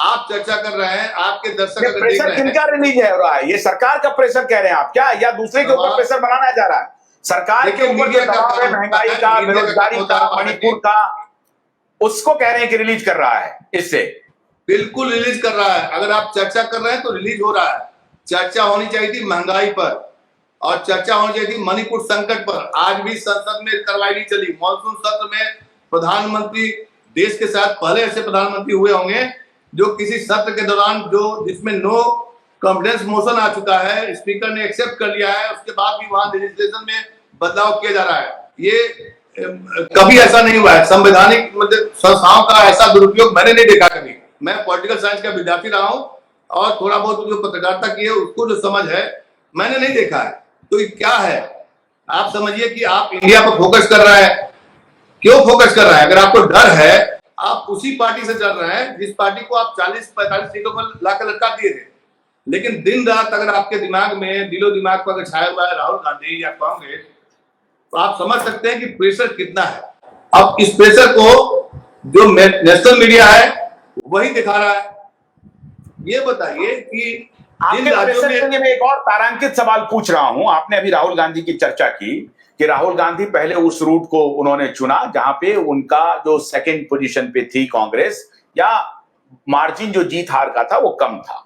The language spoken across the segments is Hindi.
आप चर्चा कर रहे हैं, आपके दर्शक अगर देख प्रेशर रहे हैं। किनका रिलीज है रहा है? ये सरकार का प्रेशर कह रहे हैं आप क्या, या दूसरे के ऊपर प्रेशर बनाया जा रहा है? सरकार के ऊपर जो दबाव है महंगाई का, बेरोजगारी का, मणिपुर का, उसको कह रहे हैं कि रिलीज कर रहा है। इससे बिल्कुल रिलीज कर रहा है। अगर आप चर्चा कर रहे हैं तो रिलीज हो रहा है। चर्चा होनी चाहिए थी महंगाई पर, और चर्चा होनी चाहिए थी मणिपुर संकट पर। आज भी संसद में कार्रवाई नहीं चली। मॉनसून सत्र में प्रधानमंत्री, देश के साथ पहले ऐसे प्रधानमंत्री हुए होंगे जो किसी सत्र के दौरान, जो जिसमें नो कॉन्फिडेंस मोशन आ चुका है, स्पीकर ने एक्सेप्ट कर लिया है, उसके बाद भी वहां लेजिस्लेशन में बदलाव किया जा रहा है। ये कभी ऐसा नहीं हुआ है। संवैधानिक मतलब संस्थाओं का ऐसा दुरुपयोग मैंने नहीं देखा कभी। मैं पॉलिटिकल साइंस का विद्यार्थी रहा हूं, और थोड़ा बहुत जो पत्रकारिता की है उसको जो समझ है मैंने नहीं देखा है। तो ये क्या है? आप समझिए कि आप इंडिया पर फोकस कर रहे हैं। क्यों फोकस कर रहे हैं? अगर आपको डर है, आप उसी पार्टी से चल रहे हैं जिस पार्टी को आप 40-45 सीटों पर लाकर लटका दिए थे। लेकिन दिन रात अगर आपके दिमाग में, दिलो दिमाग पर अगर छाया हुआ है राहुल गांधी या कांग्रेस, तो आप समझ सकते हैं कि प्रेशर कितना है। अब इस प्रेशर को जो नेशनल मीडिया है वही दिखा रहा है। ये बताइए कि आपके प्रेशर के लिए मैं एक और तारांकित सवाल पूछ रहा हूं। आपने अभी राहुल गांधी की चर्चा की कि राहुल गांधी पहले उस रूट को उन्होंने चुना जहां पे उनका जो सेकंड पोजीशन पे थी कांग्रेस, या मार्जिन जो जीत हार का था वो कम था।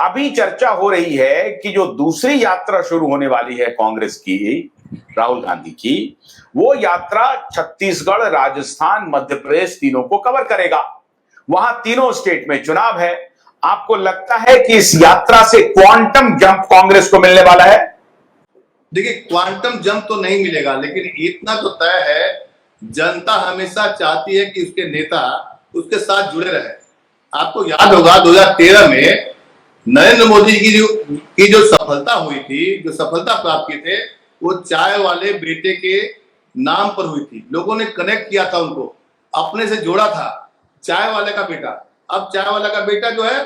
अभी चर्चा हो रही है कि जो दूसरी यात्रा शुरू होने वाली है कांग्रेस की, राहुल गांधी की, वो यात्रा छत्तीसगढ़, राजस्थान, मध्य प्रदेश तीनों को कवर करेगा। वहां तीनों स्टेट में चुनाव है। आपको लगता है कि इस यात्रा से क्वांटम जंप कांग्रेस को मिलने वाला है? देखिए, क्वांटम जंप तो नहीं मिलेगा, लेकिन इतना तो तय है, जनता हमेशा चाहती है कि उसके नेता उसके साथ जुड़े रहे। आपको याद होगा 2013 में नरेंद्र मोदी की जो सफलता हुई थी, जो सफलता प्राप्त की थे, वो चाय वाले बेटे के नाम पर हुई थी। लोगों ने कनेक्ट किया था, उनको अपने से जोड़ा था। चाय वाले का बेटा, अब चाय वाला का बेटा जो है,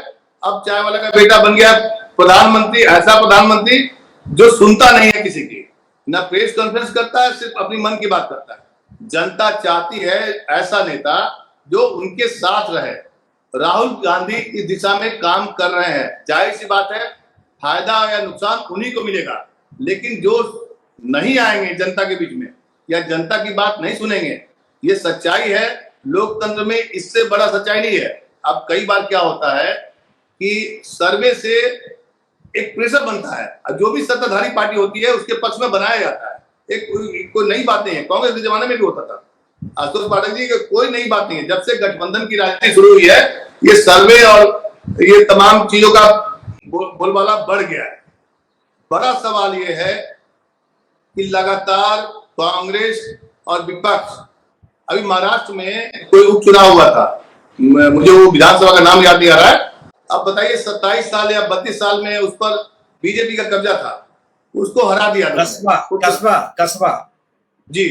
अब चाय वाला का बेटा बन गया प्रधानमंत्री। ऐसा प्रधानमंत्री जो सुनता नहीं है किसी की, ना प्रेस कॉन्फ्रेंस करता है, सिर्फ अपनी मन की बात करता है। जनता चाहती है ऐसा नेता जो उनके साथ रहे। राहुल गांधी इस दिशा में काम कर रहे हैं। जाहिर सी बात है, फायदा या नुकसान उन्हीं को मिलेगा, लेकिन जो नहीं आएंगे जनता के बीच में या जनता की बात नहीं सुनेंगे, ये सच्चाई है। लोकतंत्र में इससे बड़ा सच्चाई नहीं है। अब कई बार क्या होता है कि सर्वे से एक प्रेशर बनता है, जो भी सत्ताधारी पार्टी होती है उसके पक्ष में बनाया जाता है। कोई नई बात नहीं है, कांग्रेस के जमाने में भी होता था। आशुतोष पाठक जी, कोई नई बात नहीं है। जब से गठबंधन की राजनीति शुरू हुई है, ये सर्वे और ये तमाम चीजों का बोलबाला बढ़ गया है। बड़ा सवाल ये है कि लगातार कांग्रेस और विपक्ष, अभी महाराष्ट्र में कोई उपचुनाव हुआ था, मुझे वो विधानसभा का नाम याद नहीं आ रहा है। अब बताइए, 27 साल या 32 साल में उस पर बीजेपी का कब्जा था, उसको हरा दिया। कस्बा जी,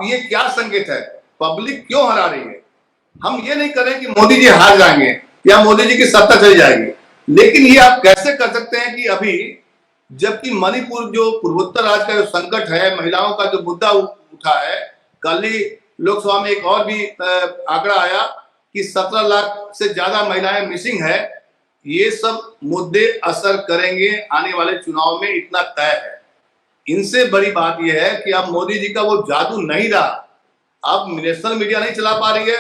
ये क्या संकेत है? पब्लिक क्यों हरा रही है? हम ये नहीं करें कि मोदी जी हार जाएंगे या मोदी जी की सत्ता चली जाएगी, लेकिन ये आप कैसे कर सकते हैं कि अभी, जबकि मणिपुर जो पूर्वोत्तर राज्य का जो संकट है, महिलाओं का जो मुद्दा उठा है, कल ही लोकसभा में एक और भी आंकड़ा आया कि 17 लाख से ज्यादा महिलाएं मिसिंग है। ये सब मुद्दे असर करेंगे आने वाले चुनाव में, इतना तय है। इनसे बड़ी बात यह है कि अब मोदी जी का वो जादू नहीं रहा। अब नेशनल मीडिया नहीं चला पा रही है,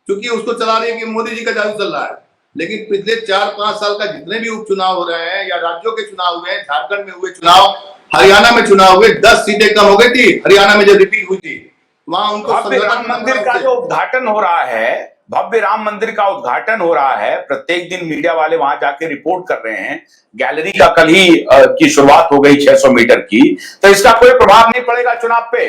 क्योंकि उसको चला रही है कि मोदी जी का जादू चल रहा है। लेकिन पिछले 4-5 साल का जितने भी उपचुनाव हो रहे हैं, या राज्यों के चुनाव हुए हैं, झारखंड में हुए चुनाव, हरियाणा में चुनाव हुए, 10 सीटें कम हो गई थी हरियाणा में, जो रिपीट हुई थी वहां उनको। राम मंदिर का जो उद्घाटन हो रहा है, भव्य राम मंदिर का उद्घाटन हो रहा है, प्रत्येक दिन मीडिया वाले वहां जाके रिपोर्ट कर रहे हैं। गैलरी का कल ही की शुरुआत हो गई 600 मीटर की। तो इसका कोई प्रभाव नहीं पड़ेगा चुनाव पे?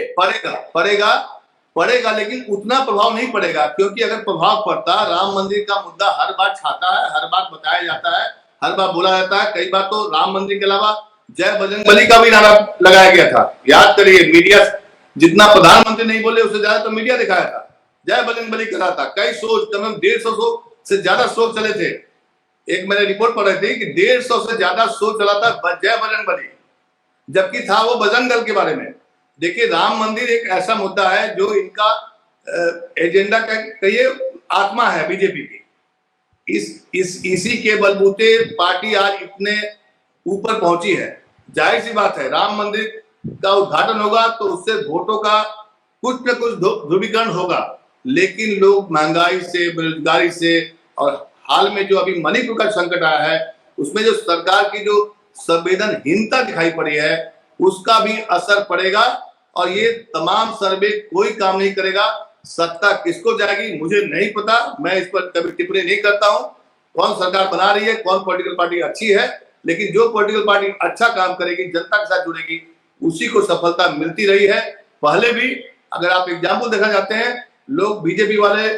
पड़ेगा, लेकिन उतना प्रभाव नहीं पड़ेगा, क्योंकि अगर प्रभाव पड़ता, राम मंदिर का मुद्दा हर बार छाता है, हर बार बताया जाता है, हर बार बोला जाता है। कई बार तो राम मंदिर के अलावा जय बजरंगबली का भी नारा लगाया गया था। याद करिए, मीडिया जितना प्रधानमंत्री नहीं बोले, उससे ज्यादा तो मीडिया दिखाया था। जय बजरंगबली कर रहा था। कई शोज, कम 150 से ज्यादा शो चले थे। एक मैंने रिपोर्ट पढ़ रही थी कि 150 से ज्यादा शो चला था जय बजरंगबली, जबकि था वो बजरंग दल के बारे में। देखिए, राम मंदिर एक ऐसा मुद्दा है जो इनका एजेंडा का कहिए आत्मा है बीजेपी की। इसी के बलबूते पार्टी आज इतने ऊपर पहुंची है। जाहिर सी बात है, राम मंदिर का उद्घाटन होगा तो उससे वोटों का कुछ न कुछ ध्रुवीकरण होगा, लेकिन लोग महंगाई से, बेरोजगारी से, और हाल में जो अभी मणिपुर का संकट आया है उसमें जो सरकार की जो संवेदनहीनता दिखाई पड़ी है उसका भी असर पड़ेगा। और ये तमाम सर्वे कोई काम नहीं करेगा। सत्ता किसको जाएगी मुझे नहीं पता, मैं इस पर कभी टिप्पणी नहीं करता हूं। कौन सरकार बना रही है, कौन पॉलिटिकल पार्टी अच्छी है, लेकिन जो पॉलिटिकल पार्टी अच्छा काम करेगी, जनता के साथ जुड़ेगी, उसी को सफलता मिलती रही है। पहले भी अगर आप एग्जाम्पल देखना चाहते हैं, लोग बीजेपी वाले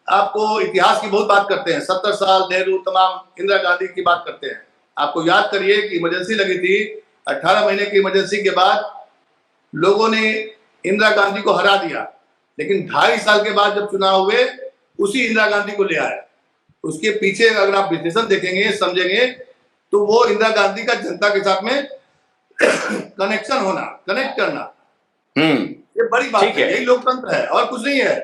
आपको इतिहास की बहुत बात करते हैं, 70 साल नेहरू, तमाम इंदिरा गांधी की बात करते हैं। आपको याद करिए कि इमरजेंसी लगी थी, 18 महीने की इमरजेंसी के बाद लोगों ने इंदिरा गांधी को हरा दिया, लेकिन 2.5 साल के बाद जब चुनाव हुए उसी इंदिरा गांधी को ले आए। उसके पीछे अगर आप विश्लेषण देखेंगे, समझेंगे, तो वो इंदिरा गांधी का जनता के साथ में कनेक्शन होना, कनेक्ट करना, ये बड़ी बात है। यही लोकतंत्र है और कुछ नहीं है।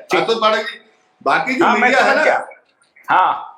बाकी जो मीडिया है ना, हाँ